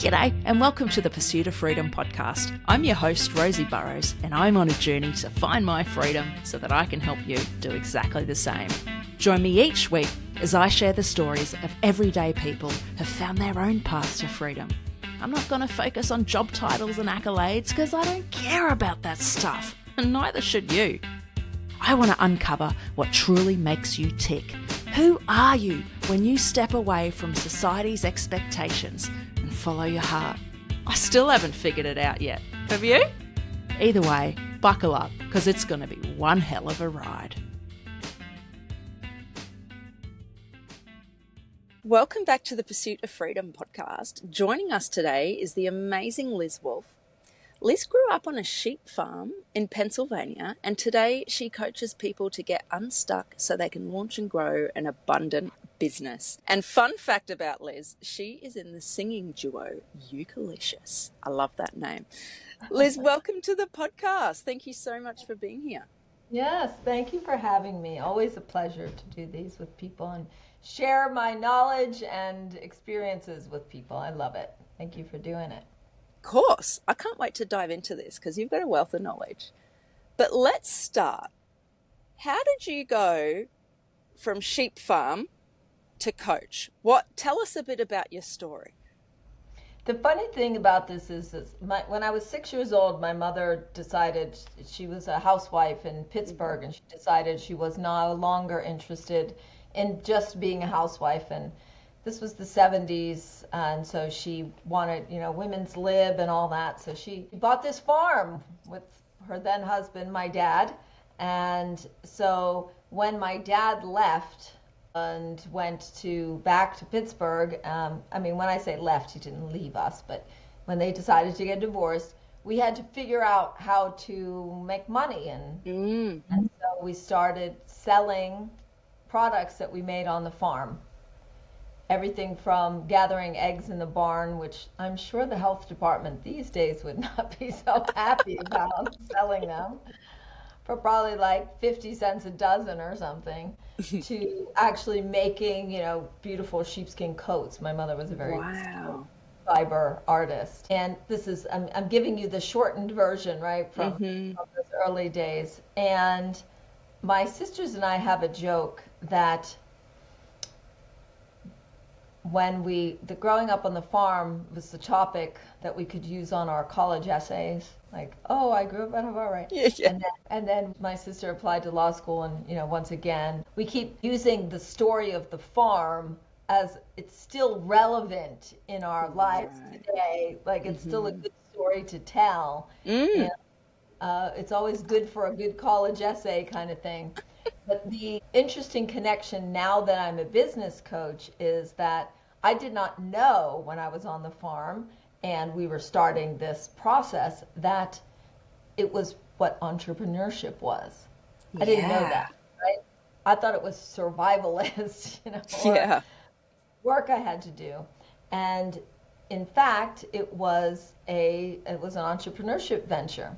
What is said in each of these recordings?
G'day and welcome to the Pursuit of Freedom podcast. I'm your host, Rosie Burrows, and I'm on a journey to find my freedom so that I can help you do exactly the same. Join me each week as I share the stories of everyday people who've found their own paths to freedom. I'm not going to focus on job titles and accolades because I don't care about that stuff, and neither should you. I want to uncover what truly makes you tick. Who are you when you step away from society's expectations and follow your heart? I still haven't figured it out yet. Have you? Either way, buckle up because it's going to be one hell of a ride. Welcome back to the Pursuit of Freedom podcast. Joining us today is the amazing Liz Wolfe. Liz grew up on a sheep farm in Pennsylvania, and today she coaches people to get unstuck so they can launch and grow an abundant business. And fun fact about Liz, she is in the singing duo Eucalicious. I love that name. Liz, welcome to the podcast. Thank you so much for being here. Yes, thank you for having me. Always a pleasure to do these with people and share my knowledge and experiences with people. I love it. Thank you for doing it. Of course. I can't wait to dive into this because you've got a wealth of knowledge. But let's start. How did you go from sheep farm to coach? Tell us a bit about your story. The funny thing about this is when I was 6 years old, my mother decided, she was a housewife in Pittsburgh, and she decided she was no longer interested in just being a housewife. And this was the 70s, and so she wanted, women's lib and all that. So she bought this farm with her then husband, my dad. And so when my dad left and went back to Pittsburgh, when I say left, he didn't leave us, but when they decided to get divorced, we had to figure out how to make money. And so we started selling products that we made on the farm. Everything from gathering eggs in the barn, which I'm sure the health department these days would not be so happy about selling them for probably like 50 cents a dozen or something, to actually making, beautiful sheepskin coats. My mother was a very fiber artist. And this is, I'm giving you the shortened version, right, from those early days. And my sisters and I have a joke that when growing up on the farm was the topic that we could use on our college essays, like, oh, I grew up at Harvard, right? Yeah. And then my sister applied to law school, and once again, we keep using the story of the farm as it's still relevant in our lives today. Like it's still a good story to tell. And, it's always good for a good college essay kind of thing. But the interesting connection now that I'm a business coach is that I did not know when I was on the farm and we were starting this process that it was what entrepreneurship was. I didn't know that, right? I thought it was survivalist, work I had to do. And in fact, it was an entrepreneurship venture.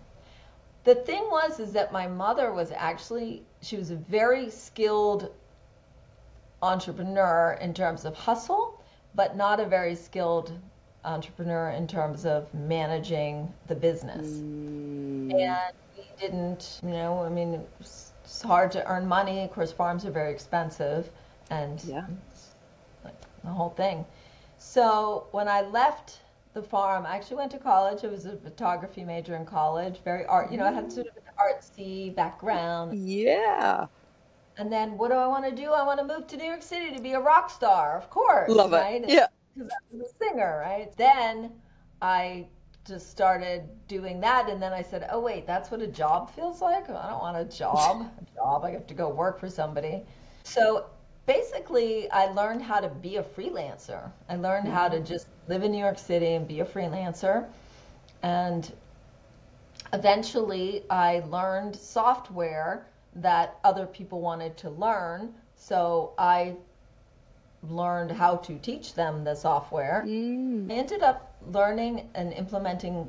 The thing is that my mother was she was a very skilled entrepreneur in terms of hustle, but not a very skilled entrepreneur in terms of managing the business. And we didn't, it's hard to earn money. Of course, farms are very expensive, and like the whole thing. So when I left the farm, I actually went to college. I was a photography major in college, very art, I had sort of an artsy background. Yeah. And then what do I want to do? I want to move to New York City to be a rock star, of course. Love it. Right? Yeah. Because I was a singer, right? Then I just started doing that, and then I said, oh wait, that's what a job feels like? I don't want a job. I have to go work for somebody. So basically, I learned how to be a freelancer. I learned how to just live in New York City and be a freelancer. And eventually, I learned software that other people wanted to learn. So I learned how to teach them the software. I ended up learning and implementing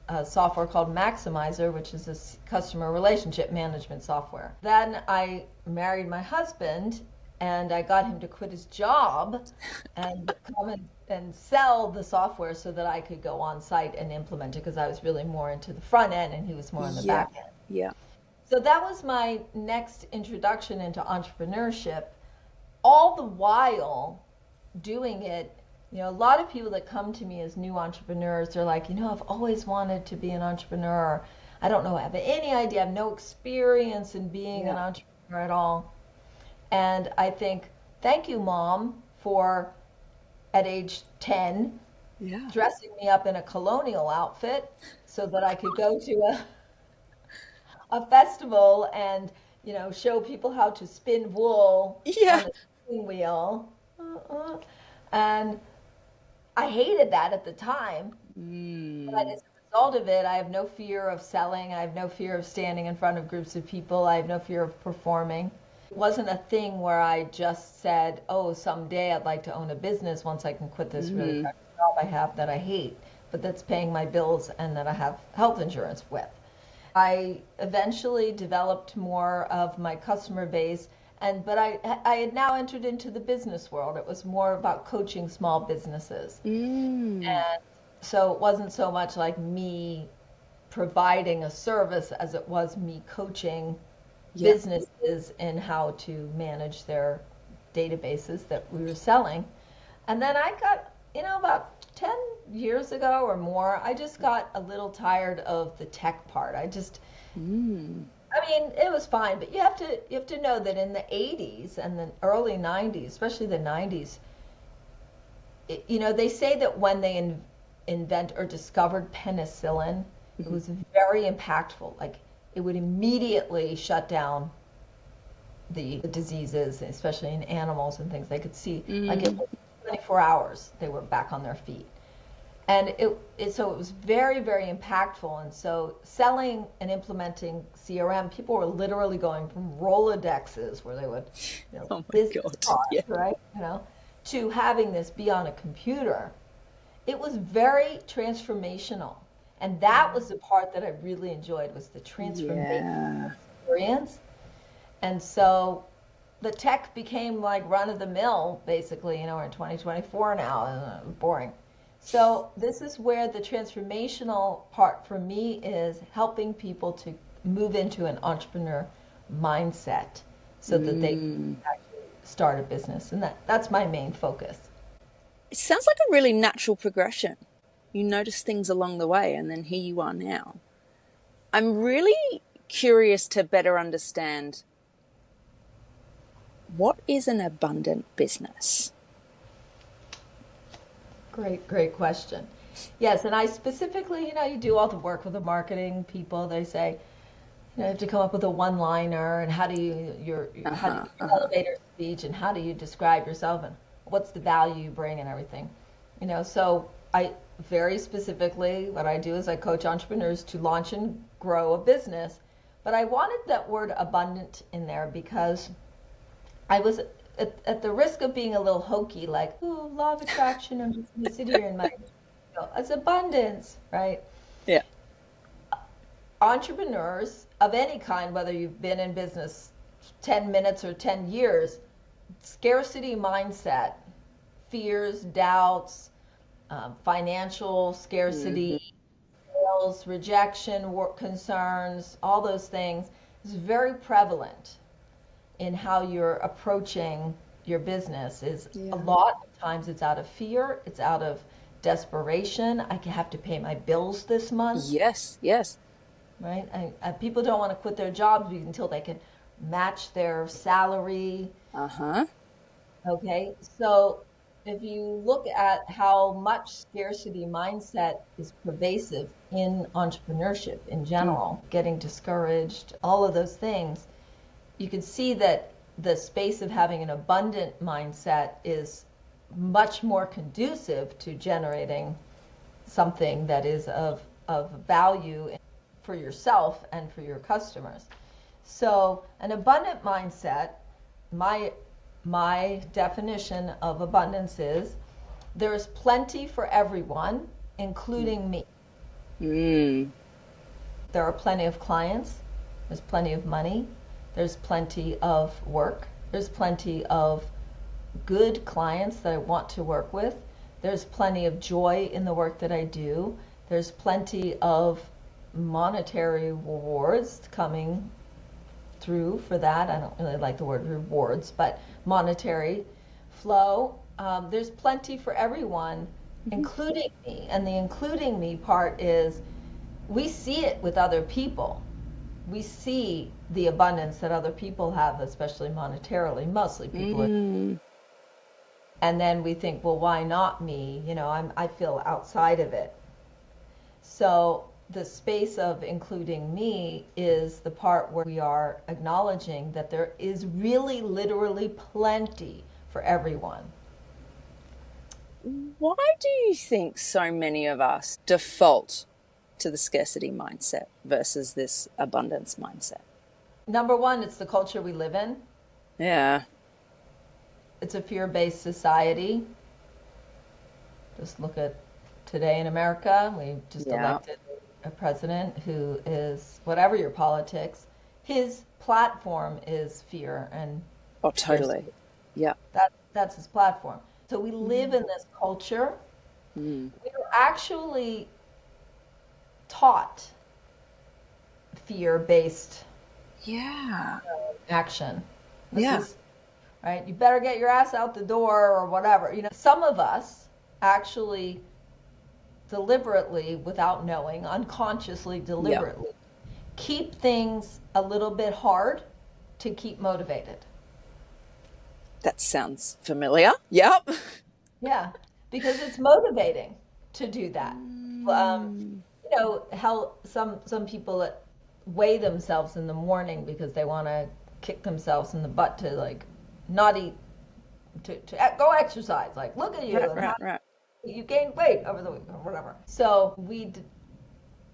a software called Maximizer, which is a customer relationship management software. Then I married my husband, and I got him to quit his job and come and sell the software so that I could go on site and implement it because I was really more into the front end and he was more on the Yeah. back end. Yeah. So that was my next introduction into entrepreneurship. All the while doing it, a lot of people that come to me as new entrepreneurs, they're like, I've always wanted to be an entrepreneur. I don't know, I have any idea, I have no experience in being an entrepreneur at all. And I think, thank you, Mom, for at age 10 dressing me up in a colonial outfit so that I could go to a festival and, show people how to spin wool Yeah. on the spinning wheel. And I hated that at the time. But as a result of it, I have no fear of selling. I have no fear of standing in front of groups of people. I have no fear of performing. It wasn't a thing where I just said, oh, someday I'd like to own a business once I can quit this really crappy job I have that I hate, but that's paying my bills and that I have health insurance with. I eventually developed more of my customer base, but I had now entered into the business world. It was more about coaching small businesses. And so it wasn't so much like me providing a service as it was me coaching businesses in how to manage their databases that we were selling. And then I got, about 10 years ago or more, I just got a little tired of the tech part. I mean, it was fine, but you have to know that in the 80s and the early 90s, especially the 90s, they say that when they invent or discovered penicillin, it was very impactful. Like, it would immediately shut down the diseases, especially in animals and things. They could see, like, it was 24 hours, they were back on their feet. And so it was very, very impactful. And so selling and implementing CRM, people were literally going from Rolodexes where they would, Oh my business God. cards, Yeah. right? To having this be on a computer. It was very transformational. And that was the part that I really enjoyed, was the transformation experience. And so the tech became like run of the mill, basically. We're in 2024 now, and boring. So this is where the transformational part for me is helping people to move into an entrepreneur mindset so that they can actually start a business. And that's my main focus. It sounds like a really natural progression. You notice things along the way, and then here you are now. I'm really curious to better understand, what is an abundant business? Great question. Yes, and I specifically, you do all the work with the marketing people. They say, you have to come up with a one-liner, and how do you your elevator speech, and how do you describe yourself, and what's the value you bring, and everything. So I very specifically, what I do is I coach entrepreneurs to launch and grow a business. But I wanted that word abundant in there because I was at the risk of being a little hokey, like, oh, law of attraction, I'm just going to sit here in my, it's abundance, right? Yeah. Entrepreneurs of any kind, whether you've been in business 10 minutes or 10 years, scarcity mindset, fears, doubts, financial scarcity, sales, rejection, work concerns, all those things is very prevalent in how you're approaching your business. A lot of times it's out of fear, it's out of desperation. I have to pay my bills this month. Yes. Right? People don't want to quit their jobs until they can match their salary. Okay, so if you look at how much scarcity mindset is pervasive in entrepreneurship in general, getting discouraged, all of those things, you can see that the space of having an abundant mindset is much more conducive to generating something that is of value for yourself and for your customers. So an abundant mindset, my definition of abundance is there's plenty for everyone, including me. There are plenty of clients, there's plenty of money, there's plenty of work, There's plenty of good clients that I want to work with. There's plenty of joy in the work that I do. There's plenty of monetary rewards coming through for that. I don't really like the word rewards, but monetary flow. There's plenty for everyone, including me. And the including me part is we see it with other people. We see the abundance that other people have, especially monetarily. Mostly people are. And then we think, well, why not me? I feel outside of it. So the space of including me is the part where we are acknowledging that there is really literally plenty for everyone. Why do you think so many of us default to the scarcity mindset versus this abundance mindset? Number one, it's the culture we live in. Yeah. It's a fear-based society. Just look at today in America. We just elected a president who is, whatever your politics, his platform is fear and totally. Yeah. That's his platform. So we live in this culture. We are actually taught fear-based action. This is, right? You better get your ass out the door or whatever. Some of us actually deliberately, without knowing, unconsciously, deliberately, keep things a little bit hard to keep motivated. That sounds familiar. Yep. Yeah, because it's motivating to do that. Some people that weigh themselves in the morning because they want to kick themselves in the butt to not eat, to go exercise. Like, look at you, right. You gained weight over the week or whatever. So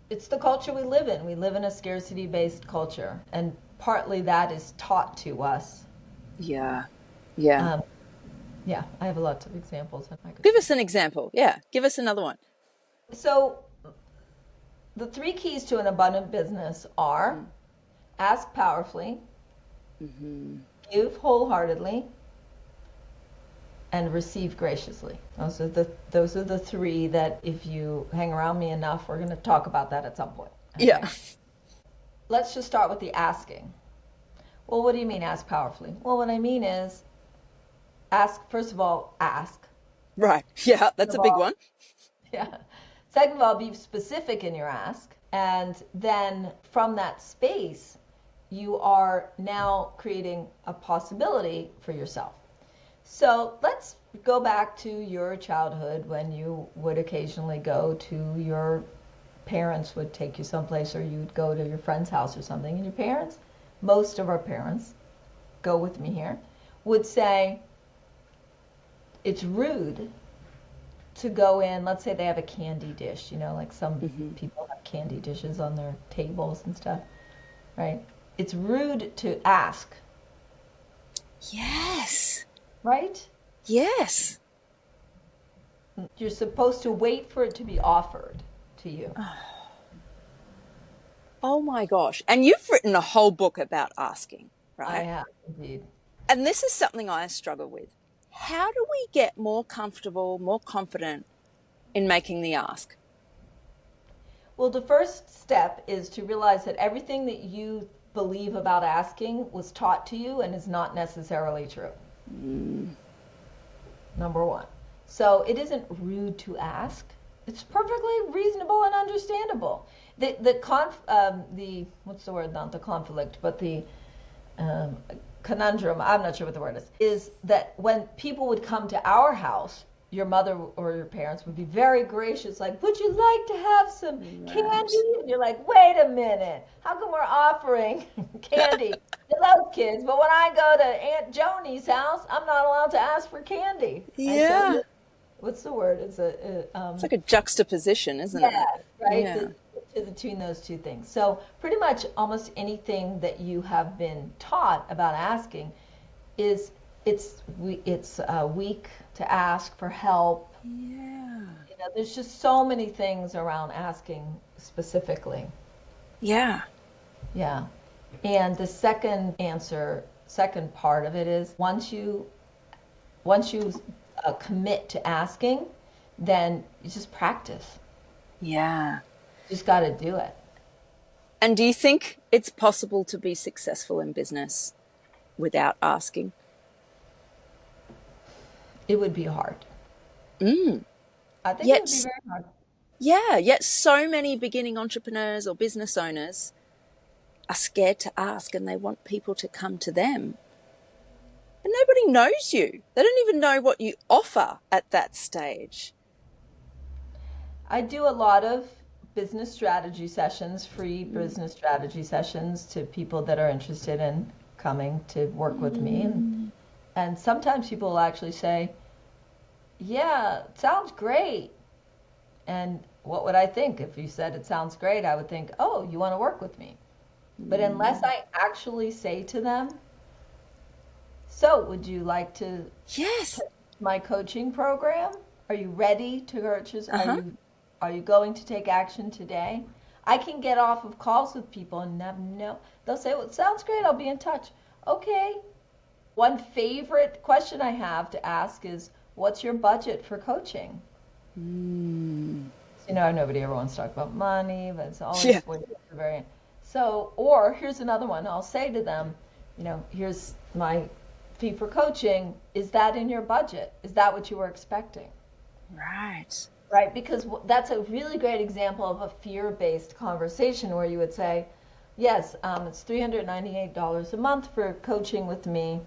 it's the culture we live in. We live in a scarcity-based culture, and partly that is taught to us. Yeah. I have lots of examples. Give us an example. Yeah, give us another one. So the 3 keys to an abundant business are ask powerfully, give wholeheartedly, and receive graciously. Those are the 3 that if you hang around me enough, we're going to talk about that at some point. Okay? Yeah. Let's just start with the asking. Well, what do you mean ask powerfully? Well, what I mean is first of all, ask. Right. Yeah, that's a big one. Yeah. Second of all, be specific in your ask. And then from that space, you are now creating a possibility for yourself. So let's go back to your childhood when you would occasionally go to your parents would take you someplace, or you'd go to your friend's house or something, and your parents, most of our parents, go with me here, would say it's rude to go in. Let's say they have a candy dish, like some people have candy dishes on their tables and stuff, right? It's rude to ask. Yes. Right? Yes. You're supposed to wait for it to be offered to you. Oh my gosh. And you've written a whole book about asking, right? I have, indeed. And this is something I struggle with. How do we get more comfortable, more confident in making the ask? Well, the first step is to realize that everything that you believe about asking was taught to you and is not necessarily true. Number one. So it isn't rude to ask. It's perfectly reasonable and understandable. The what's the word? Not the conflict, but the conundrum. I'm not sure what the word is that when people would come to our house, your mother or your parents would be very gracious, like, would you like to have some candy? And you're like, wait a minute, how come we're offering candy to those kids, but when I go to Aunt Joni's house, I'm not allowed to ask for candy? Yeah. So, what's the word? It's like a juxtaposition, isn't it? Yeah, right? Yeah. Between those two things. So pretty much almost anything that you have been taught about asking is it's weak to ask for help. Yeah. There's just so many things around asking specifically. Yeah. Yeah. And the second answer second part of it is once you commit to asking, then you just practice. Yeah. You just got to do it. And do you think it's possible to be successful in business without asking? It would be hard. Mm. I think it would be Yet, very hard. yeah, yet so many beginning entrepreneurs or business owners are scared to ask and they want people to come to them. And nobody knows you. They don't even know what you offer at that stage. I do a lot of business strategy sessions, free business strategy sessions to people that are interested in coming to work with me. And sometimes people will actually say, yeah, it sounds great. And what would I think? If you said it sounds great, I would think, oh, you want to work with me. But unless I actually say to them, so would you like to Yes. take my coaching program? Are you ready to purchase? Uh-huh. Are you going to take action today? I can get off of calls with people and they'll say, well, it sounds great. I'll be in touch. Okay. One favorite question I have to ask is, what's your budget for coaching? You know, nobody ever wants to talk about money, but it's always very. So, or here's another one. I'll say to them, you know, here's my fee for coaching. Is that in your budget? Is that what you were expecting? Right. Right, because that's a really great example of a fear-based conversation where you would say, yes, it's $398 a month for coaching with me.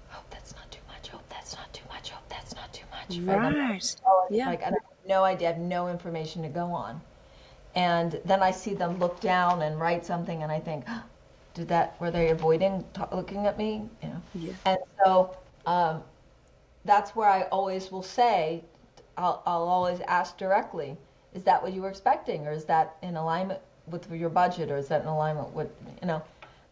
Hope that's not too much. Hope that's not too much. Hope that's not too much. Right. Yeah. Like, and I have no idea. I have no information to go on. And then I see them look down and write something, and I think, were they avoiding looking at me? You know. Yeah. And so that's where I always will say, I'll always ask directly, is that what you were expecting, or is that in alignment with your budget, or is that in alignment with, you know,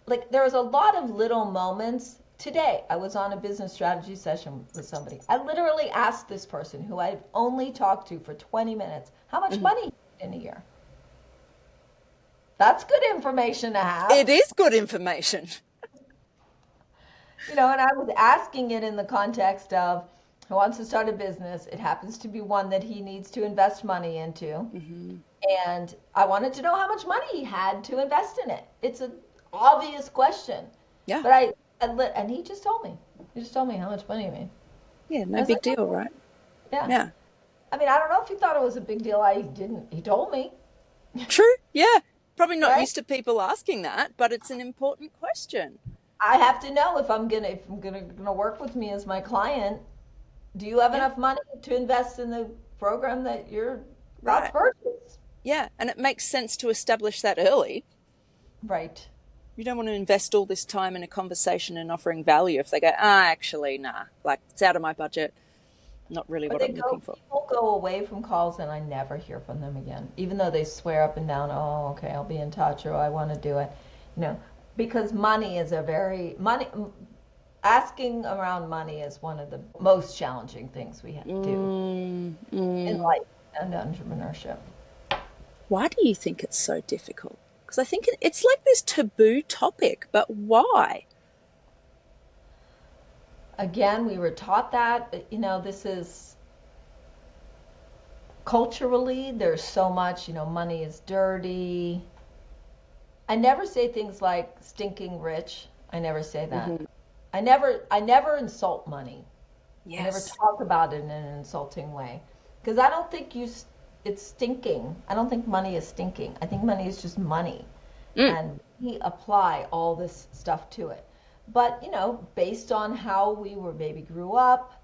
like there was a lot of little moments. Today, I was on a business strategy session with somebody. I literally asked this person who I've only talked to for 20 minutes, how much money in a year? That's good information to have. It is good information. You know, and I was asking it in the context of, who wants to start a business. It happens to be one that he needs to invest money into. And I wanted to know how much money he had to invest in it. It's an obvious question. Yeah. But and he just told me. He just told me how much money he made. Yeah, no big deal, right? Yeah. Yeah. I mean, I don't know if he thought it was a big deal. He told me. True. Yeah. Probably not Right? used to people asking that, but it's an important question. I have to know if I'm gonna work with me as my client. Do you have enough money to invest in the program that you're about to purchase? Yeah, and it makes sense to establish that early. Right. You don't want to invest all this time in a conversation and offering value if they go, actually, nah, like it's out of my budget. Not really what I'm looking for. People go away from calls and I never hear from them again, even though they swear up and down, oh, okay, I'll be in touch, or I want to do it. You know, because asking around money is one of the most challenging things we have to do in life and entrepreneurship. Why do you think it's so difficult? Because I think it's like this taboo topic, but why? Again, we were taught that, you know, this is culturally, there's so much, you know, money is dirty. I never say things like stinking rich. I never say that. I never insult money. Yes. I never talk about it in an insulting way, because I don't think it's stinking. I don't think money is stinking. I think money is just money, and we apply all this stuff to it. But you know, based on how we maybe grew up,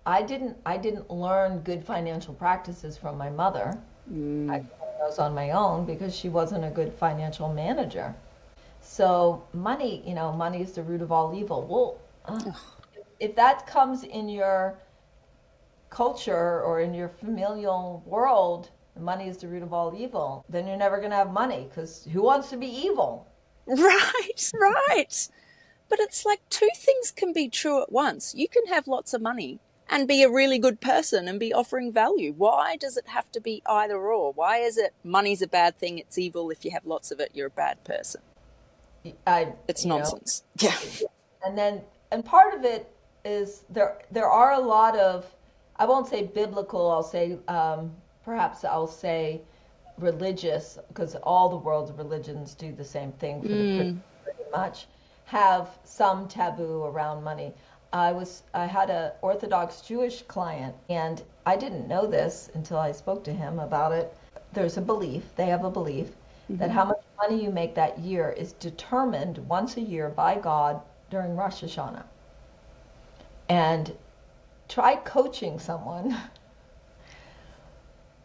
I didn't learn good financial practices from my mother. I learned those on my own because she wasn't a good financial manager. So money is the root of all evil. Well, if that comes in your culture or in your familial world, money is the root of all evil, then you're never going to have money, because who wants to be evil? Right, right. But it's like two things can be true at once. You can have lots of money and be a really good person and be offering value. Why does it have to be either or? Why is it money's a bad thing, it's evil, if you have lots of it, you're a bad person? It's you know, nonsense. Yeah. and then, and part of it is there are a lot of, I won't say biblical, I'll say, perhaps I'll say religious, because all the world's religions do the same thing for the Mm. pretty much, have some taboo around money. I had a Orthodox Jewish client, and I didn't know this until I spoke to him about it. There's a belief, they have a belief that Hmm. how much money you make that year is determined once a year by God during Rosh Hashanah. And try coaching someone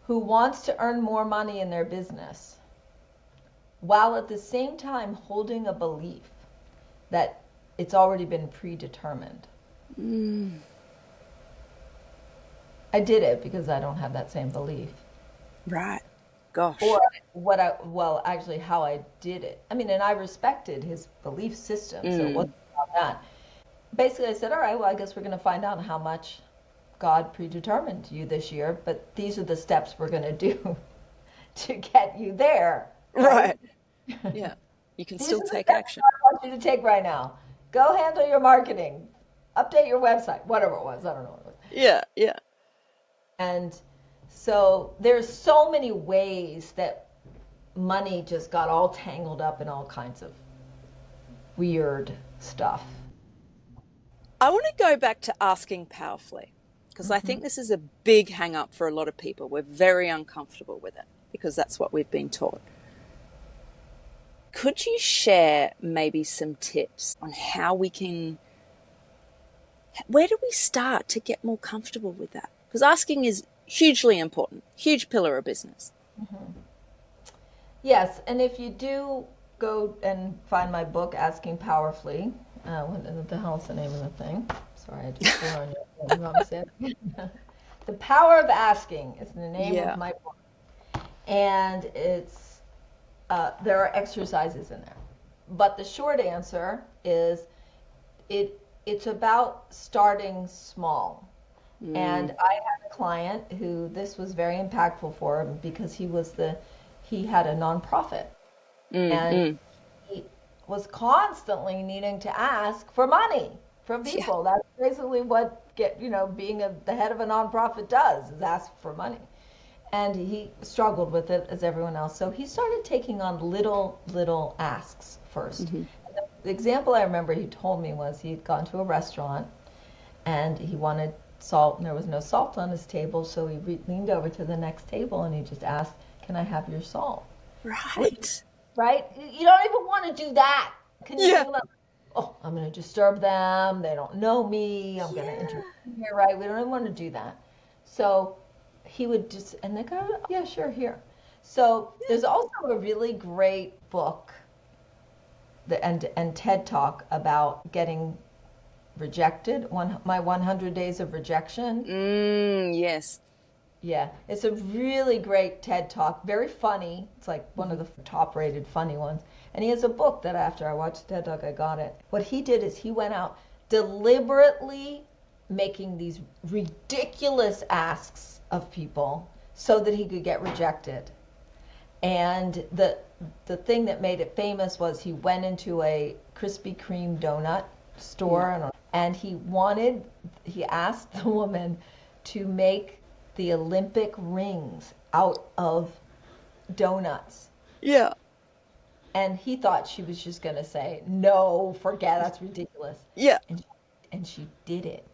who wants to earn more money in their business while at the same time holding a belief that it's already been predetermined. Mm. I did it because I don't have that same belief. Right. Or Gosh. well, actually, how I did it. I mean, and I respected his belief system, so it Mm. wasn't about that. Basically, I said, all right, well, I guess we're going to find out how much God predetermined you this year, but these are the steps we're going to do to get you there, right? Right. Yeah. You can These still are the take steps action. I want you to take right now. Go handle your marketing, update your website, whatever it was. I don't know what it was. Yeah. Yeah. And so there's so many ways that money just got all tangled up in all kinds of weird stuff. I want to go back to asking powerfully because I Hmm. think this is a big hang up for a lot of people. We're very uncomfortable with it because that's what we've been taught. Could you share maybe some tips on how we can, where do we start to get more comfortable with that? Because asking is hugely important, huge pillar of business. Yes, and if you do go and find my book, Asking Powerfully, what the hell's the name of the thing? Sorry, I just swore on you. You want me to say it? The Power of Asking is the name of Yeah. my book, and it's there are exercises in there. But the short answer is it's about starting small. And Mm, I had a client who this was very impactful for him because he had a nonprofit, mm, and mm. he was constantly needing to ask for money from Yeah. people. That's basically what being the head of a nonprofit does, is ask for money. And he struggled with it as everyone else. So he started taking on little asks first. Hmm. And the example I remember he told me was he had gone to a restaurant and he wanted salt, and there was no salt on his table. So he leaned over to the next table and he just asked, "Can I have your salt?" Right. Right? You don't even want to do that. Can you Yeah. think about, oh, I'm going to disturb them. They don't know me. I'm going to Yeah. interfere, right? We don't even want to do that. So he would just, and they go, "Oh, yeah, sure, here." So Yeah. there's also a really great book and TED Talk about getting rejected. My 100 Days of Rejection. Yes. Yeah, it's a really great TED Talk. Very funny. It's like one of Hmm. the top rated funny ones. And he has a book that after I watched TED Talk, I got it. What he did is he went out deliberately making these ridiculous asks of people so that he could get rejected. And the thing that made it famous was he went into a Krispy Kreme donut Yeah. store, and he asked the woman to make the Olympic rings out of donuts. Yeah. And he thought she was just going to say, "No, forget, that's ridiculous." Yeah. And, and she did it.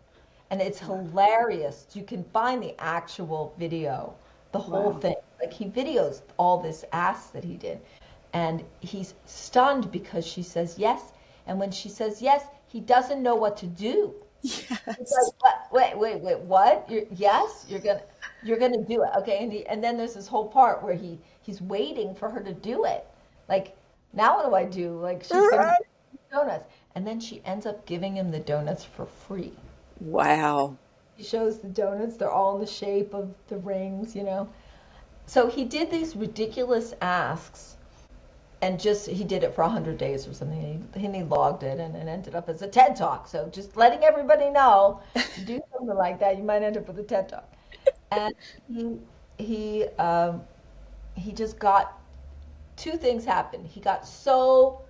And it's hilarious. You can find the actual video, the whole Wow. thing. Like he videos all this ass that he did. And he's stunned because she says yes. And when she says yes, he doesn't know what to do. It's like, Yes. what? Wait, what? Yes, you're gonna do it, okay? And then there's this whole part where he's waiting for her to do it. Like, now what do I do? Like, she's gonna Right. give him donuts, and then she ends up giving him the donuts for free. Wow. He shows the donuts; they're all in the shape of the rings. So he did these ridiculous asks, and just he did it for 100 days or something. And he logged it, and it ended up as a TED Talk. So just letting everybody know, if you do something like that, you might end up with a TED Talk. And he he um, he just got two things happened. He got so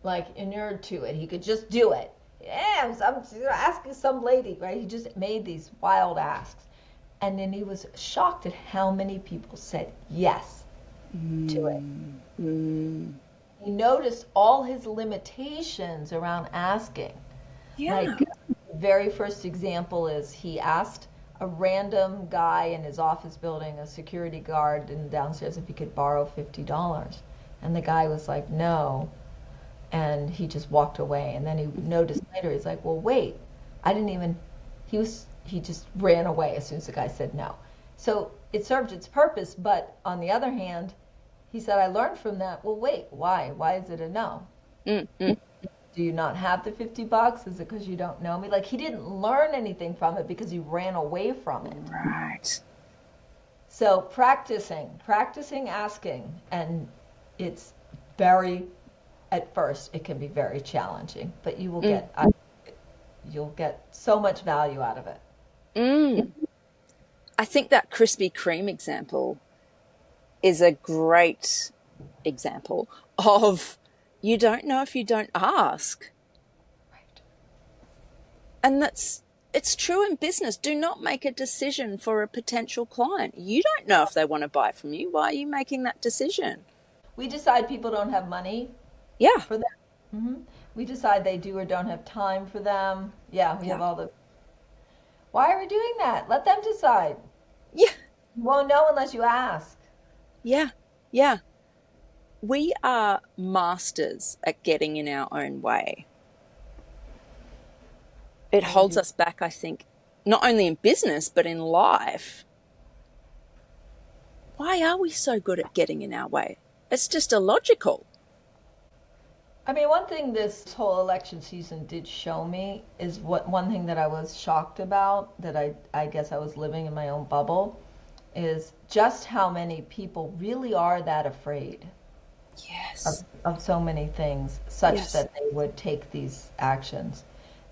like inured to it. He could just do it. Yeah, I'm asking some lady, right? He just made these wild asks. And then he was shocked at how many people said yes to it. He noticed all his limitations around asking. Yeah. Like, the very first example is he asked a random guy in his office building, a security guard in downstairs, if he could borrow $50. And the guy was like, no. And he just walked away. And then he noticed later, he's like, well, wait, I didn't even, he just ran away as soon as the guy said no. So it served its purpose. But on the other hand, he said, I learned from that. Well, wait, why? Why is it a no? Do you not have the $50? Is it because you don't know me? Like, he didn't learn anything from it because he ran away from it. Right. So practicing asking, and it's very, at first, it can be very challenging, but you will get, you'll get so much value out of it. I think that Krispy Kreme example is a great example of you don't know if you don't ask. Right. And it's true in business. Do not make a decision for a potential client. You don't know if they want to buy from you. Why are you making that decision? We decide people don't have money Yeah. for them. We decide they do or don't have time for them. Yeah, we have all the... Why are we doing that? Let them decide. Yeah. You won't know unless you ask. Yeah. Yeah. We are masters at getting in our own way. It holds us back, I think, not only in business, but in life. Why are we so good at getting in our way? It's just illogical. I mean, one thing this whole election season did show me is one thing that I was shocked about, that I guess I was living in my own bubble, is just how many people really are that afraid. Yes. Of so many things, such that they would take these actions.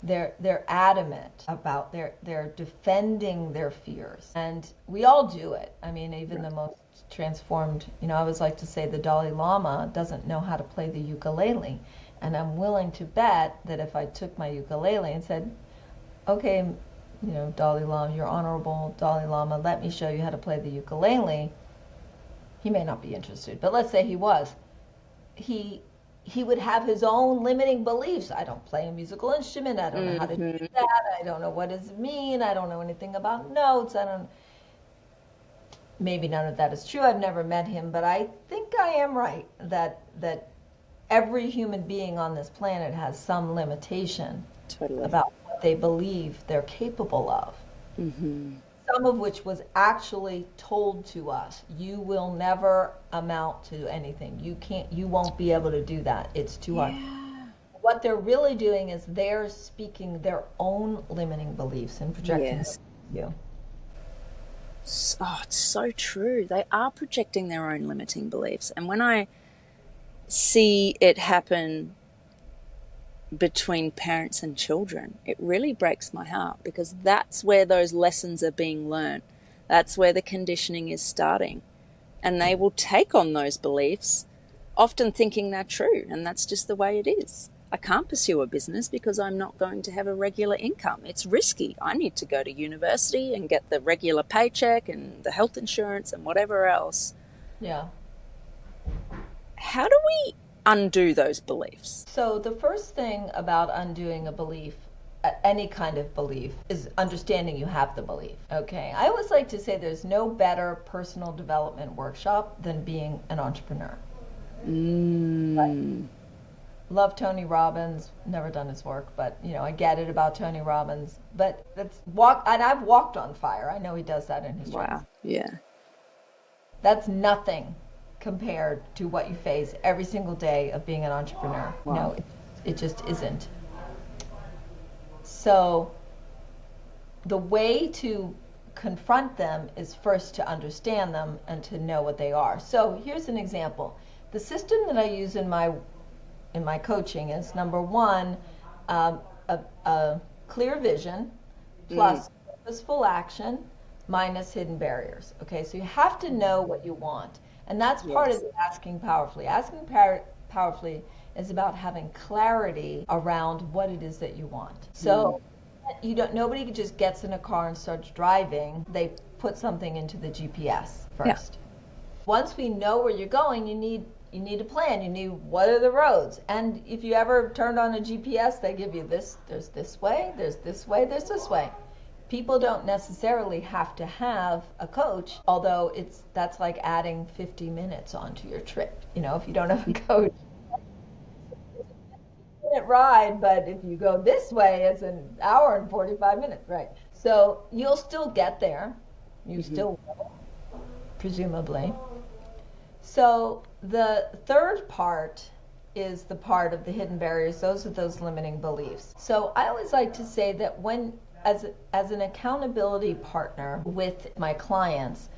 They're adamant about they're defending their fears, and we all do it. I mean, even the most transformed, I always like to say the Dalai Lama doesn't know how to play the ukulele, and I'm willing to bet that if I took my ukulele and said, okay, Dalai Lama, your honorable Dalai Lama, let me show you how to play the ukulele, he may not be interested, but let's say he was. He would have his own limiting beliefs. I don't play a musical instrument. I don't know how to do that. I don't know what does it mean. I don't know anything about notes. Maybe none of that is true. I've never met him, but I think I am right that every human being on this planet has some limitation about what they believe they're capable of. Some of which was actually told to us. You will never amount to anything. You won't be able to do that. It's too hard. What they're really doing is they're speaking their own limiting beliefs and projecting them on you. Oh, it's so true. They are projecting their own limiting beliefs. And when I see it happen between parents and children, it really breaks my heart, because that's where those lessons are being learned. That's where the conditioning is starting. And they will take on those beliefs, often thinking they're true. And that's just the way it is. I can't pursue a business because I'm not going to have a regular income. It's risky. I need to go to university and get the regular paycheck and the health insurance and whatever else. Yeah. How do we undo those beliefs? So the first thing about undoing a belief, any kind of belief, is understanding you have the belief. Okay. I always like to say there's no better personal development workshop than being an entrepreneur. Right? Love Tony Robbins, never done his work, but I get it about Tony Robbins. But and I've walked on fire. I know he does that in his Wow. dreams. Yeah. That's nothing compared to what you face every single day of being an entrepreneur. Wow. No, it just isn't. So the way to confront them is first to understand them and to know what they are. So here's an example. The system that I use in my coaching is, number one, a clear vision plus purposeful action minus hidden barriers. Okay, so you have to know what you want. And that's part of the asking powerfully. Asking powerfully is about having clarity around what it is that you want. So nobody just gets in a car and starts driving. They put something into the GPS first. Once we know where you're going, you need a plan. You need, what are the roads? And if you ever turned on a GPS, they give you this, there's this way, there's this way, there's this way. People don't necessarily have to have a coach, although that's like adding 50 minutes onto your trip. If you don't have a coach, ride, but if you go this way, it's an hour and 45 minutes, right? So you'll still get there. You still will, presumably. So the third part is the part of the hidden barriers. Those are those limiting beliefs. So I always like to say that when, as an accountability partner with my clients,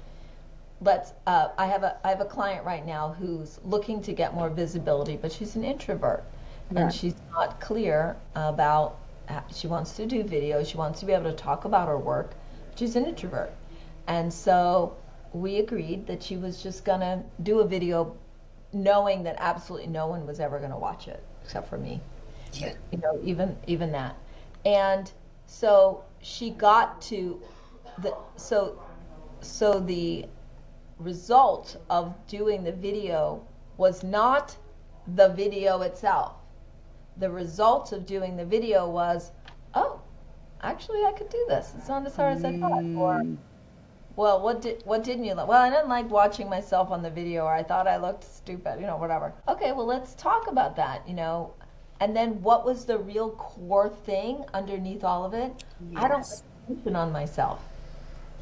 I have a client right now who's looking to get more visibility, but she's an introvert. And she's not clear about, she wants to do video, she wants to be able to talk about her work. She's an introvert. And so we agreed that she was just going to do a video knowing that absolutely no one was ever going to watch it except for me. Yeah. Even that. And so she got to so the result of doing the video was not the video itself. The result of doing the video was, oh, actually I could do this. It's not as hard as I thought. Or, well, what didn't you like? Well, I didn't like watching myself on the video, or I thought I looked stupid, whatever. Okay, well, let's talk about that, And then what was the real core thing underneath all of it? Yes. I don't like attention on myself.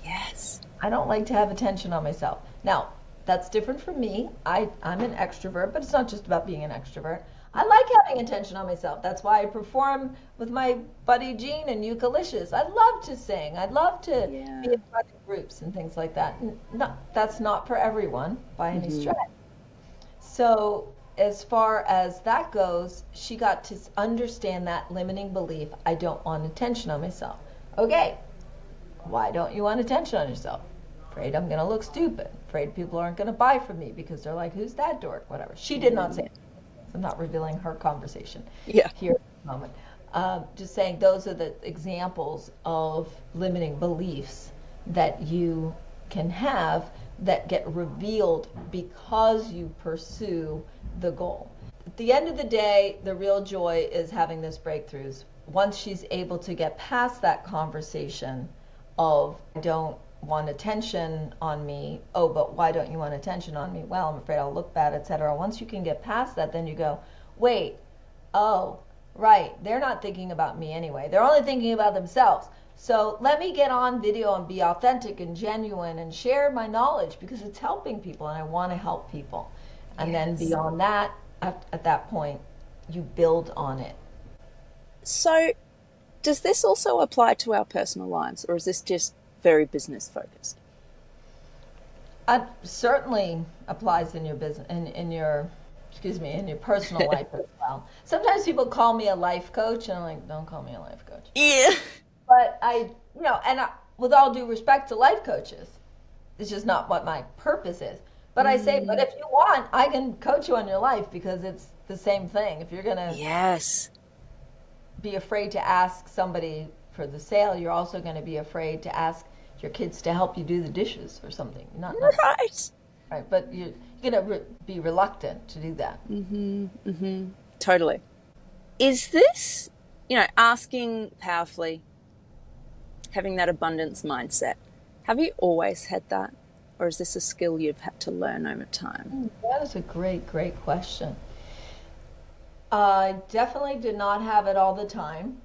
Yes. I don't like to have attention on myself. Now, that's different from me. I'm an extrovert, but it's not just about being an extrovert. I like having attention on myself. That's why I perform with my buddy Gene and Eucalicious. I love to sing. I love to be in front of groups and things like that. No, that's not for everyone by any stretch. So as far as that goes, she got to understand that limiting belief, I don't want attention on myself. Okay, why don't you want attention on yourself? Afraid I'm going to look stupid. Afraid people aren't going to buy from me because they're like, who's that dork? Whatever. She did not say it. I'm not revealing her conversation here at the moment. Just saying those are the examples of limiting beliefs that you can have that get revealed because you pursue the goal. At the end of the day, the real joy is having those breakthroughs. Once she's able to get past that conversation of, I don't want attention on me. Oh, but why don't you want attention on me? Well, I'm afraid I'll look bad, etc. Once you can get past that, then you go, wait, oh, right, they're not thinking about me anyway. They're only thinking about themselves. So let me get on video and be authentic and genuine and share my knowledge because it's helping people and I want to help people. And then beyond that, at that point, you build on it. So does this also apply to our personal lives, or is this just very business focused? It certainly applies in your business, in your personal life as well. Sometimes people call me a life coach, and I'm like, don't call me a life coach. Yeah. But with all due respect to life coaches, it's just not what my purpose is. But I say, but if you want, I can coach you on your life because it's the same thing. If you're gonna be afraid to ask somebody for the sale, you're also going to be afraid to ask your kids to help you do the dishes or something. Not right, but you're going to be reluctant to do that. Totally. Is this, asking powerfully, having that abundance mindset, have you always had that? Or is this a skill you've had to learn over time? That is a great, great question. I definitely did not have it all the time.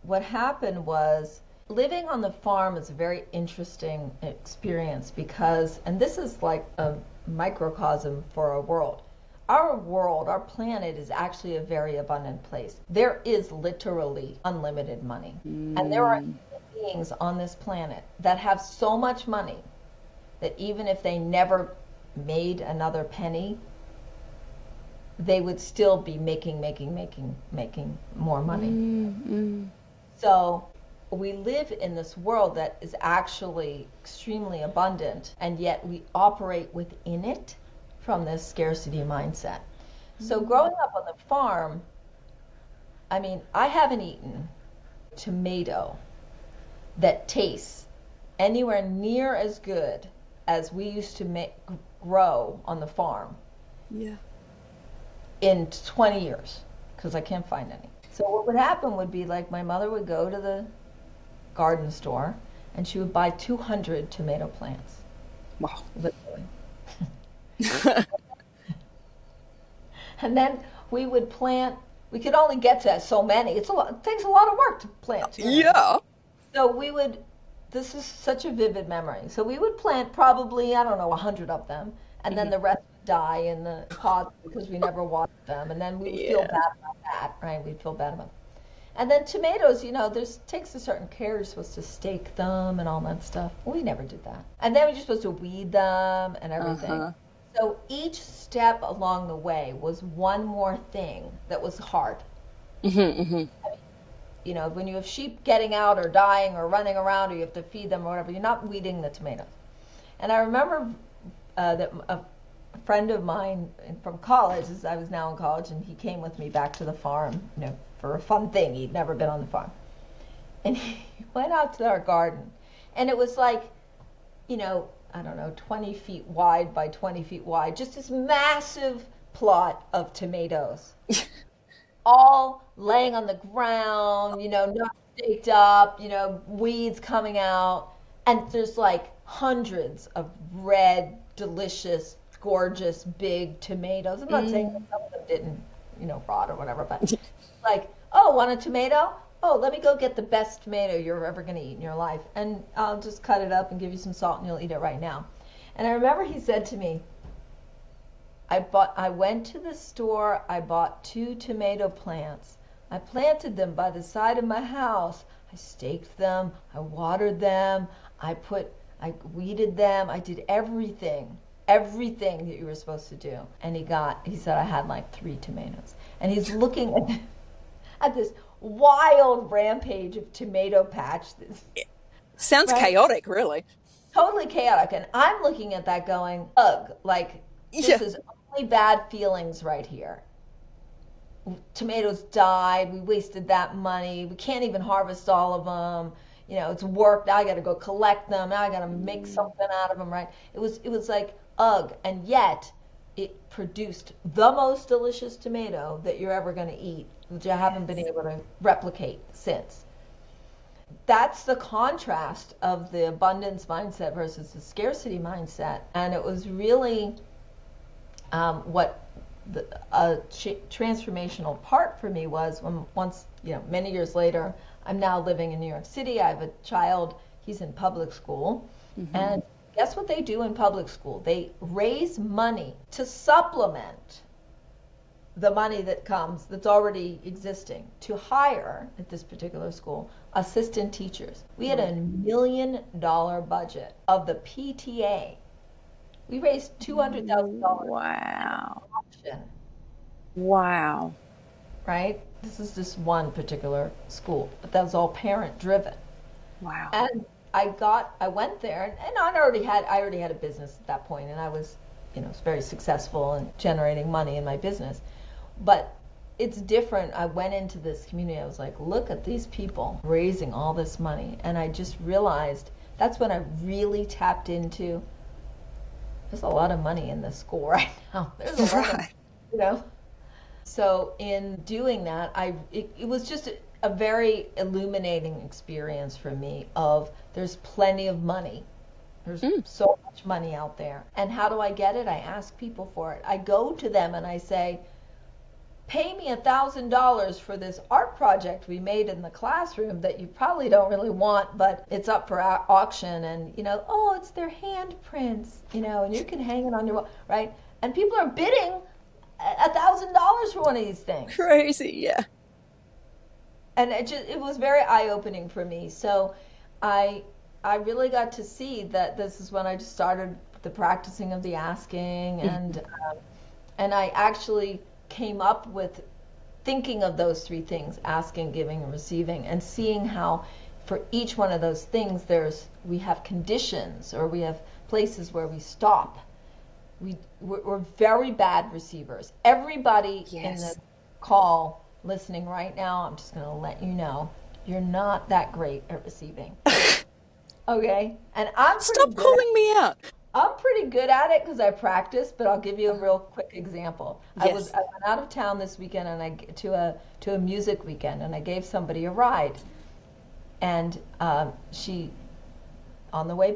What happened was, living on the farm is a very interesting experience because, and this is like a microcosm for our world. Our world, our planet is actually a very abundant place. There is literally unlimited money. And there are beings on this planet that have so much money that even if they never made another penny, they would still be making more money. So we live in this world that is actually extremely abundant, and yet we operate within it from this scarcity mindset. So growing up on the farm, I mean, I haven't eaten tomato that tastes anywhere near as good as we used to grow on the farm Yeah. in 20 years because I can't find any. So what would happen would be like my mother would go to the garden store and she would buy 200 tomato plants. Wow. Literally. And then we would plant, we could only get to so many. It takes a lot of work to plant 200. Yeah. So we would, this is such a vivid memory. So we would plant probably, I don't know, 100 of them, and then the rest would die in the pots because we never watered them. And then we would feel bad about that, right? We'd feel bad about it. And then tomatoes, you know, takes a certain care. You're supposed to stake them and all that stuff. We never did that. And then we're just supposed to weed them and everything. So each step along the way was one more thing that was hard. I mean, you know, when you have sheep getting out or dying or running around or you have to feed them or whatever, you're not weeding the tomatoes. And I remember that a friend of mine from college, as I was now in college, and he came with me back to the farm, you know, for a fun thing. He'd never been on the farm. And he went out to our garden. And it was like, you know, I don't know, 20 feet wide by 20 feet wide, just this massive plot of tomatoes. All laying on the ground, you know, not staked up, you know, weeds coming out. And there's like hundreds of red, delicious, gorgeous, big tomatoes. I'm not saying that some of them didn't, you know, rot or whatever, but like, oh, want a tomato? Oh, let me go get the best tomato you're ever going to eat in your life. And I'll just cut it up and give you some salt and you'll eat it right now. And I remember he said to me, I went to the store, I bought 2 tomato plants. I planted them by the side of my house. I staked them, I watered them, I weeded them, I did everything that you were supposed to do. And he said I had like 3 tomatoes. And he's looking at this wild rampage of tomato patch. Sounds chaotic, really. Totally chaotic. And I'm looking at that going, ugh, like this is only bad feelings right here. Tomatoes died. We wasted that money. We can't even harvest all of them. You know, it's work. Now I got to go collect them. Now I got to make something out of them, right? It was like, ugh. And yet it produced the most delicious tomato that you're ever going to eat, which I haven't been able to replicate since. That's the contrast of the abundance mindset versus the scarcity mindset. And it was really what the transformational part for me was when once, you know, many years later, I'm now living in New York City. I have a child, he's in public school. And guess what they do in public school? They raise money to supplement the money that's already existing, to hire, at this particular school, assistant teachers. We had $1 million budget of the PTA. We raised $200,000. Wow. Wow. Right? This is just one particular school, but that was all parent driven. Wow. And I went there, and I already had a business at that point, and I was, you know, very successful in generating money in my business. But it's different. I went into this community. I was like, look at these people raising all this money. And I just realized that's when I really tapped into, there's a lot of money in this school right now. There's a lot of, you know. So in doing that, it was just a very illuminating experience for me of there's plenty of money. There's so much money out there. And how do I get it? I ask people for it. I go to them and I say, pay me $1,000 for this art project we made in the classroom that you probably don't really want, but it's up for auction. And, you know, oh, it's their handprints, you know, and you can hang it on your wall, right? And people are bidding $1,000 for one of these things. Crazy, yeah. And it was very eye-opening for me. So I really got to see that this is when I just started the practicing of the asking, and I actually came up with thinking of those 3 things: asking, giving, and receiving, and seeing how for each one of those things we have conditions, or we have places where we stop we're very bad receivers. Everybody in the call listening right now, I'm just going to let you know, you're not that great at receiving. Okay? And Stop calling me out. I'm pretty good at it because I practice, but I'll give you a real quick example. Yes. I went out of town this weekend and to a music weekend, and I gave somebody a ride. And she, on the way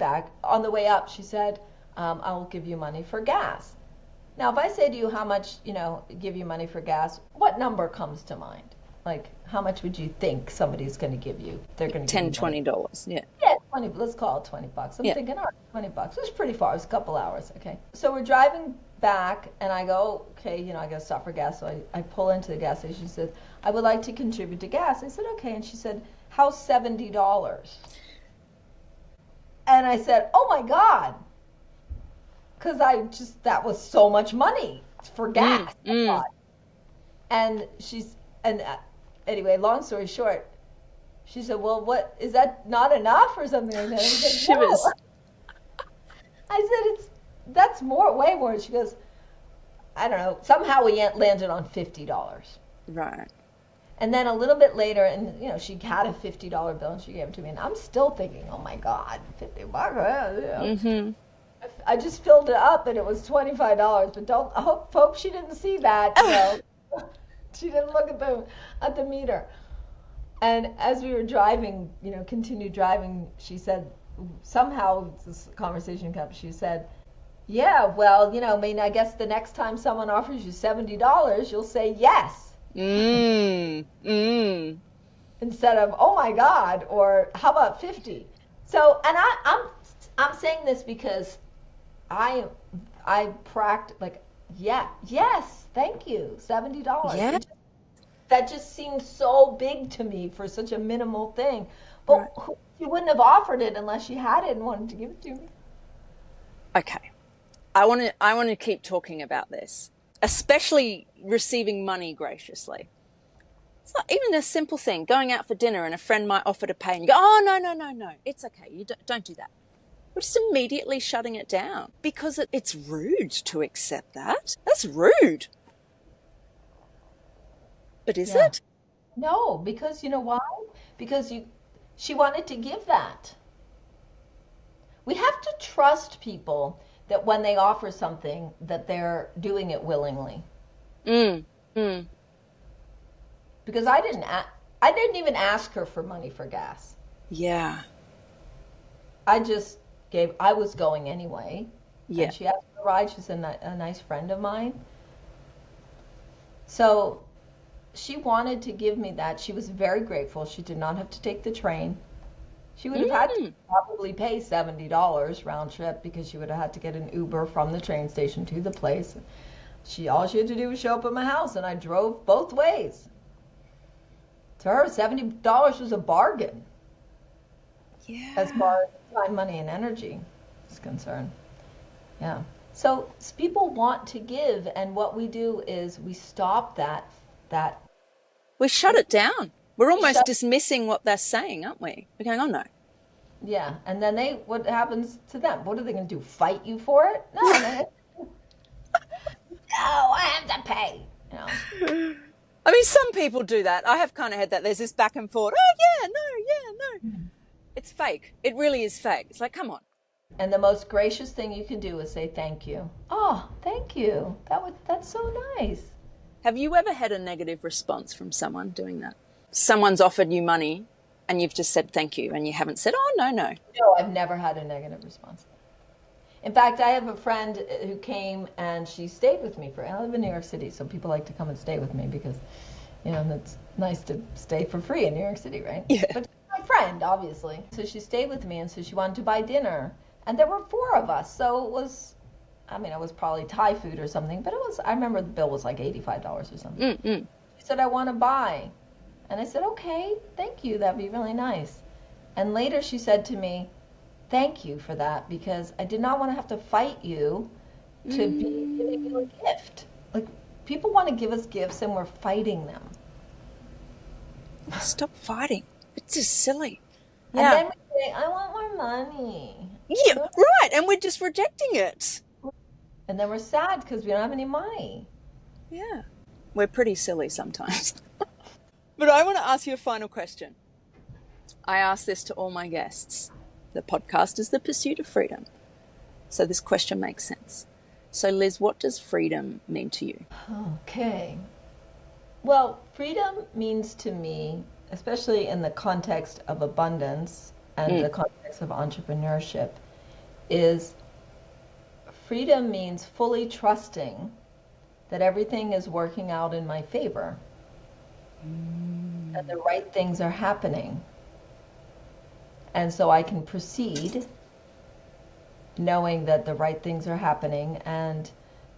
up, she said, I will give you money for gas. Now, if I say to you how much, give you money for gas, what number comes to mind? Like, how much would you think somebody's going to give you? They're going to give you $10, $20, yeah. Yeah, 20, let's call it $20. I'm thinking, all right, $20. It's pretty far. It's a couple hours, okay? So we're driving back, and I go, okay, I got to stop for gas. So I pull into the gas station. She said, I would like to contribute to gas. I said, okay. And she said, how's $70? And I said, oh, my God. Because that was so much money for gas. And anyway, long story short, she said, well, what, is that not enough or something like that? I said, that's way more. She goes, I don't know. Somehow we landed on $50. Right. And then a little bit later, and she had a $50 bill and she gave it to me. And I'm still thinking, oh my God, $50. Mm-hmm. I just filled it up and it was $25. But I hope she didn't see that. She didn't look at the meter. And as we were driving, continued driving, she said, somehow this conversation came up. She said, yeah, well, I guess the next time someone offers you $70, you'll say yes. Instead of, oh my God, or how about 50? So, and I'm saying this because I practice, yes, thank you, $70. Yeah. That just seems so big to me for such a minimal thing. But you wouldn't have offered it unless you had it and wanted to give it to me. Okay. I want to keep talking about this, especially receiving money graciously. It's not even a simple thing, going out for dinner and a friend might offer to pay and you go, oh, no, it's okay, you don't do that. We're just immediately shutting it down because it's rude to accept that. That's rude. But is it? No, because you know why? Because she wanted to give that. We have to trust people that when they offer something that they're doing it willingly. Because I didn't even ask her for money for gas. Yeah. I was going anyway. Yeah. And she asked for a ride. She's a nice friend of mine. So she wanted to give me that. She was very grateful. She did not have to take the train. She would have had to probably pay $70 round trip because she would have had to get an Uber from the train station to the place. All she had to do was show up at my house, and I drove both ways. To her, $70 was a bargain. Yeah. As far as time, money, and energy is concerned. Yeah. So people want to give, and what we do is we stop that. We shut it down. We're almost dismissing what they're saying, aren't we? We're going, oh no. Yeah, and then what happens to them? What are they going to do? Fight you for it? No, no, I have to pay. I mean, some people do that. I have kind of had that. There's this back and forth. Oh, no. It's fake. It really is fake. It's like, come on. And the most gracious thing you can do is say thank you. Oh, thank you. That's so nice. Have you ever had a negative response from someone doing that? Someone's offered you money and you've just said thank you and you haven't said, oh, no. No, I've never had a negative response. In fact, I have a friend who came and she stayed with me I live in New York City, so people like to come and stay with me because, it's nice to stay for free in New York City, right? Yeah. But she's my friend, obviously. So she stayed with me, and so she wanted to buy dinner. And there were 4 of us, so it was probably Thai food or something, but I remember the bill was like $85 or something. She said, I want to buy. And I said, okay, thank you, that'd be really nice. And later she said to me, thank you for that, because I did not want to have to fight you to be giving you a gift. Like, people want to give us gifts and we're fighting them. Stop fighting. It's just silly. Yeah. And then we say, I want more money. Yeah, right. And we're just rejecting it. And then we're sad because we don't have any money. Yeah. We're pretty silly sometimes. But I want to ask you a final question. I ask this to all my guests. The podcast is the pursuit of freedom. So this question makes sense. So Liz, what does freedom mean to you? Okay. Well, freedom means to me, especially in the context of abundance and the context of entrepreneurship, is freedom means fully trusting that everything is working out in my favor and the right things are happening. And so I can proceed knowing that the right things are happening and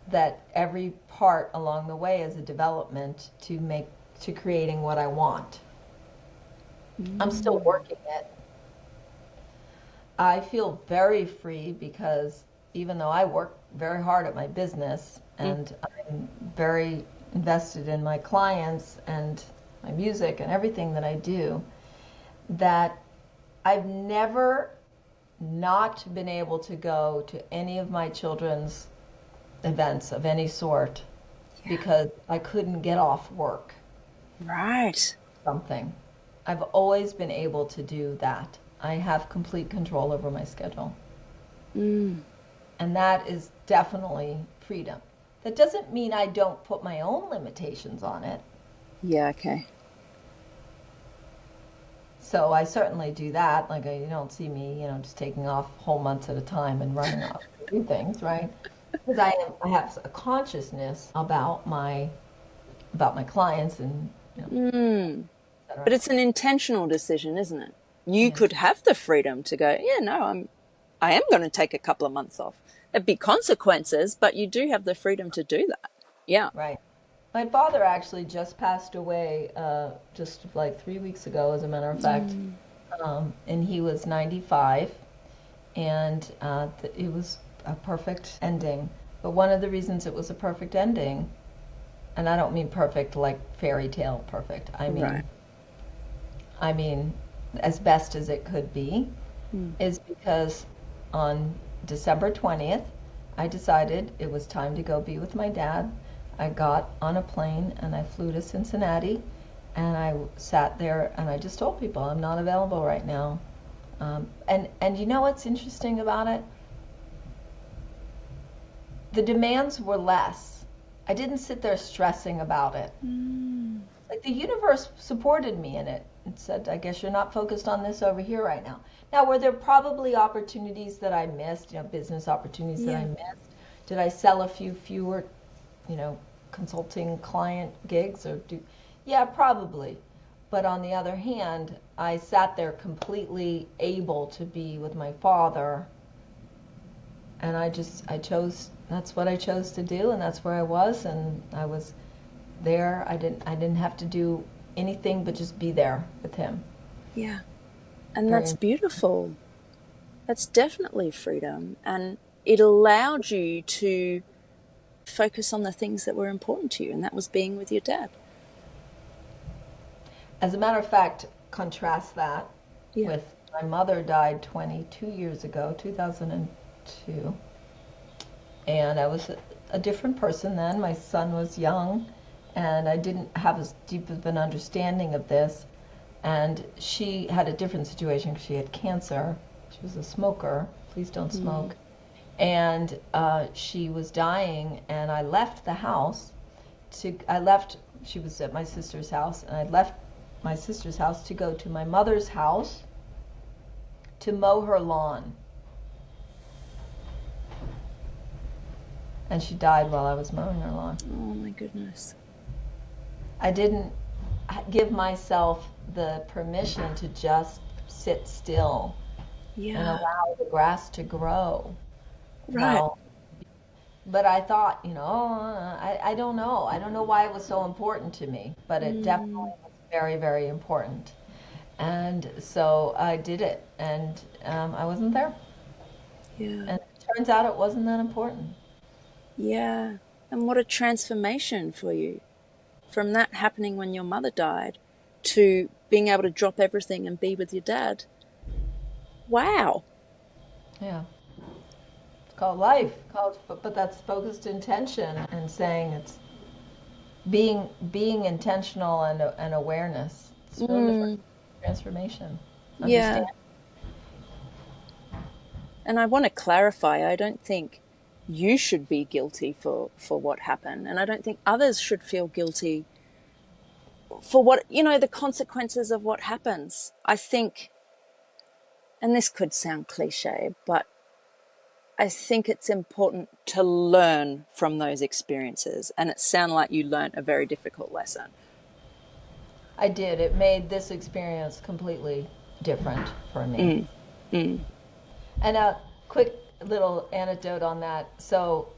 that every part along the way is a development to creating what I want. I'm still working it. I feel very free because even though I work very hard at my business and I'm very invested in my clients and my music and everything that I do, that I've never not been able to go to any of my children's events of any sort because I couldn't get off work. Right. Something. I've always been able to do that. I have complete control over my schedule. And that is definitely freedom. That doesn't mean I don't put my own limitations on it. Yeah, okay. So I certainly do that. Like, you don't see me, just taking off whole months at a time and running off to do things, right? Because I have a consciousness about my clients and But it's an intentional decision, isn't it? You could have the freedom to go, I am going to take a couple of months off. There'd be consequences, but you do have the freedom to do that. Yeah. Right. My father actually just passed away just like 3 weeks ago, as a matter of fact. And he was 95, and it was a perfect ending. But one of the reasons it was a perfect ending, and I don't mean perfect like fairy tale perfect. I mean as best as it could be, is because on December 20th, I decided it was time to go be with my dad. I got on a plane and I flew to Cincinnati, and I sat there and I just told people I'm not available right now. And you know what's interesting about it? The demands were less. I didn't sit there stressing about it. Like the universe supported me in it and said, I guess you're not focused on this over here right now. Now, were there probably opportunities that I missed, business opportunities that I missed? Did I sell a fewer, consulting client gigs yeah, probably. But on the other hand, I sat there completely able to be with my father, and I chose, that's what I chose to do, and that's where I was, and I was there. I didn't have to do anything but just be there with him. Yeah. And that's beautiful. That's definitely freedom, and it allowed you to focus on the things that were important to you, and that was being with your dad. As a matter of fact, contrast that with my mother died 22 years ago, 2002. And I was a different person then. My son was young, and I didn't have as deep of an understanding of this. And she had a different situation because she had cancer. She was a smoker. Please don't smoke. And she was dying, and I left the house. She was at my sister's house, and I left my sister's house to go to my mother's house to mow her lawn. And she died while I was mowing her lawn. Oh my goodness. I didn't give myself the permission to just sit still and allow the grass to grow. Right. Well, but I thought, I don't know. I don't know why it was so important to me, but it definitely was very, very important. And so I did it, and I wasn't there. Yeah. And it turns out it wasn't that important. Yeah. And what a transformation for you. From that happening when your mother died to being able to drop everything and be with your dad. Wow. Yeah. called life, but that's focused intention and saying it's being intentional and awareness. It's really different transformation. Yeah. And I want to clarify, I don't think you should be guilty for what happened. And I don't think others should feel guilty for what, the consequences of what happens. I think, and this could sound cliche, but I think it's important to learn from those experiences. And it sounded like you learned a very difficult lesson. I did. It made this experience completely different for me. And a quick little anecdote on that. So,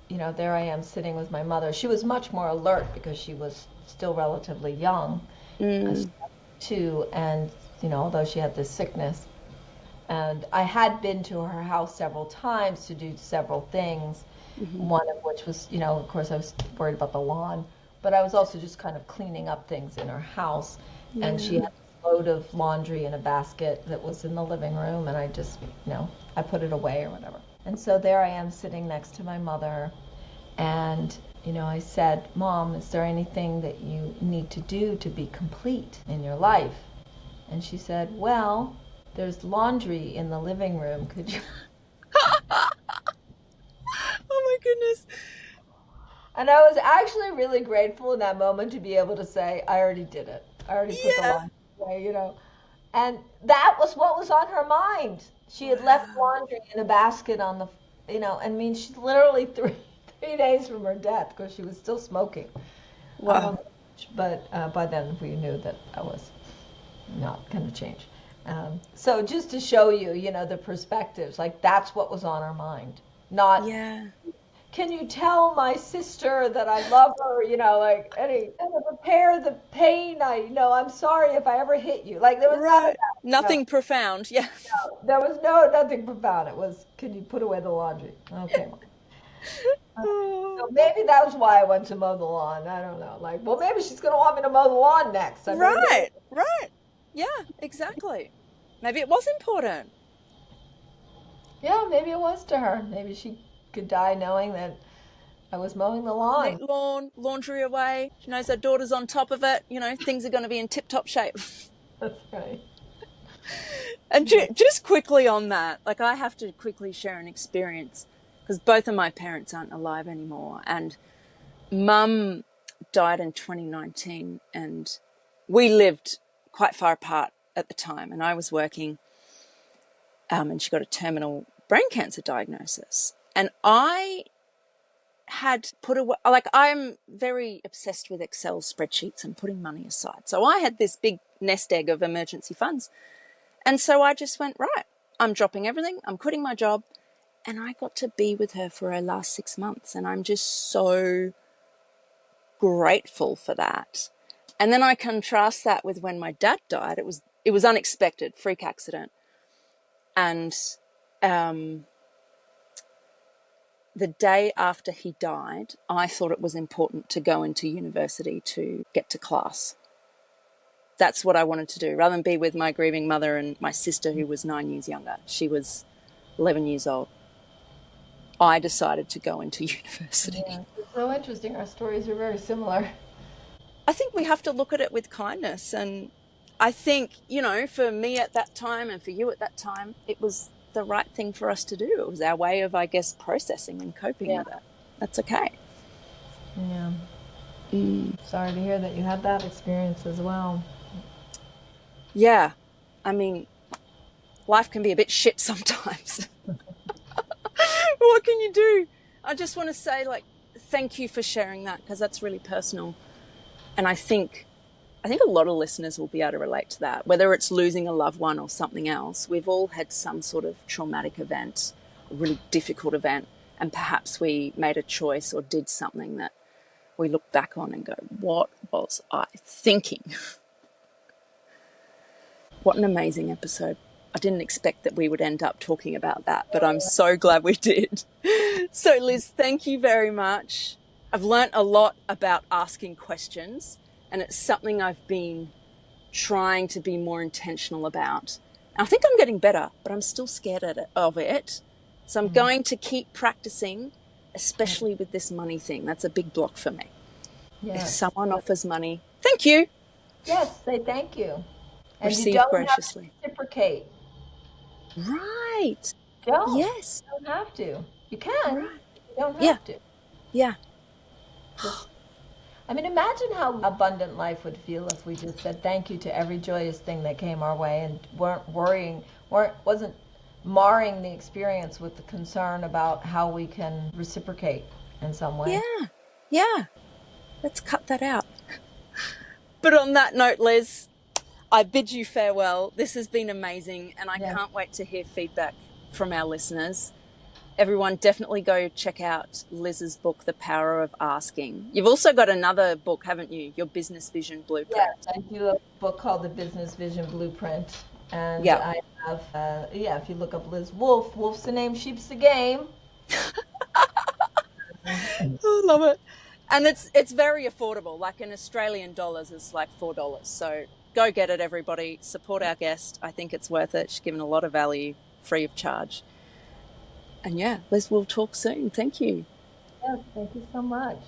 there I am sitting with my mother. She was much more alert because she was still relatively young, too. And, although she had this sickness. And I had been to her house several times to do several things. One of which was, of course, I was worried about the lawn. But I was also just kind of cleaning up things in her house. And she had load of laundry in a basket that was in the living room, and I just, I put it away or whatever. And so there I am sitting next to my mother, and, I said, Mom, is there anything that you need to do to be complete in your life? And she said, well, there's laundry in the living room. Could you? Oh my goodness. And I was actually really grateful in that moment to be able to say, I already did it. I already put the laundry away, And that was what was on her mind. She had left laundry in a basket on the, she's literally three days from her death because she was still smoking. Wow. But by then we knew that I was not going to change. So just to show you, the perspectives, like that's what was on her mind. Not, can you tell my sister that I love her, and repair the pain, I'm sorry if I ever hit you. Like there was none of that. Nothing profound, No, there was nothing profound. It was, can you put away the laundry? Okay. So maybe that was why I went to mow the lawn. I don't know. Like, well, maybe she's going to want me to mow the lawn next. Right. Yeah, exactly. Maybe it was important. Yeah, maybe it was to her. Maybe she could die knowing that I was mowing the lawn. Neat lawn, laundry away. She knows her daughter's on top of it. Things are going to be in tip-top shape. That's right. And just quickly on that, like I have to quickly share an experience because both of my parents aren't alive anymore. And Mum died in 2019 and we lived quite far apart at the time. And I was working and she got a terminal brain cancer diagnosis. And I had put away, like I'm very obsessed with Excel spreadsheets and putting money aside. So I had this big nest egg of emergency funds. And so I just went, right, I'm dropping everything. I'm quitting my job. And I got to be with her for her last 6 months. And I'm just so grateful for that. And then I contrast that with when my dad died. It was unexpected, freak accident. And the day after he died, I thought it was important to go into university to get to class. That's what I wanted to do. Rather than be with my grieving mother and my sister who was 9 years younger. She was 11 years old. I decided to go into university. Yeah, it's so interesting. Our stories are very similar. I think we have to look at it with kindness. And I think, for me at that time and for you at that time, it was the right thing for us to do. It was our way of, I guess, processing and coping with it. That's okay. Yeah. Sorry to hear that you had that experience as well. Yeah. I mean, life can be a bit shit sometimes. What can you do? I just want to say, thank you for sharing that because that's really personal. And I think a lot of listeners will be able to relate to that, whether it's losing a loved one or something else. We've all had some sort of traumatic event, a really difficult event, and perhaps we made a choice or did something that we look back on and go, what was I thinking? What an amazing episode. I didn't expect that we would end up talking about that, but I'm so glad we did. So Liz, thank you very much. I've learnt a lot about asking questions, and it's something I've been trying to be more intentional about. And I think I'm getting better, but I'm still scared of it. So I'm going to keep practicing, especially with this money thing. That's a big block for me. Yes. If someone offers money, thank you. Yes, say thank you. And Receive you don't graciously. have to reciprocate. Right. Don't. Yes. You don't have to. You can. Right. You don't Yeah. have to. Yeah. Just, I mean, imagine how abundant life would feel if we just said thank you to every joyous thing that came our way and wasn't marring the experience with the concern about how we can reciprocate in some way. Yeah. Yeah. Let's cut that out. But on that note, Liz, I bid you farewell. This has been amazing, and I can't wait to hear feedback from our listeners. Everyone, definitely go check out Liz's book, The Power of Asking. You've also got another book, haven't you? Your Business Vision Blueprint. Yes, I do a book called The Business Vision Blueprint. And Yeah. I have, if you look up Liz Wolfe, Wolf's the name, sheep's the game. I love it. And it's very affordable. Like in Australian dollars, it's like $4. So go get it, everybody. Support our guest. I think it's worth it. She's given a lot of value, free of charge. And yeah, Liz, we'll talk soon. Thank you. Yes, thank you so much.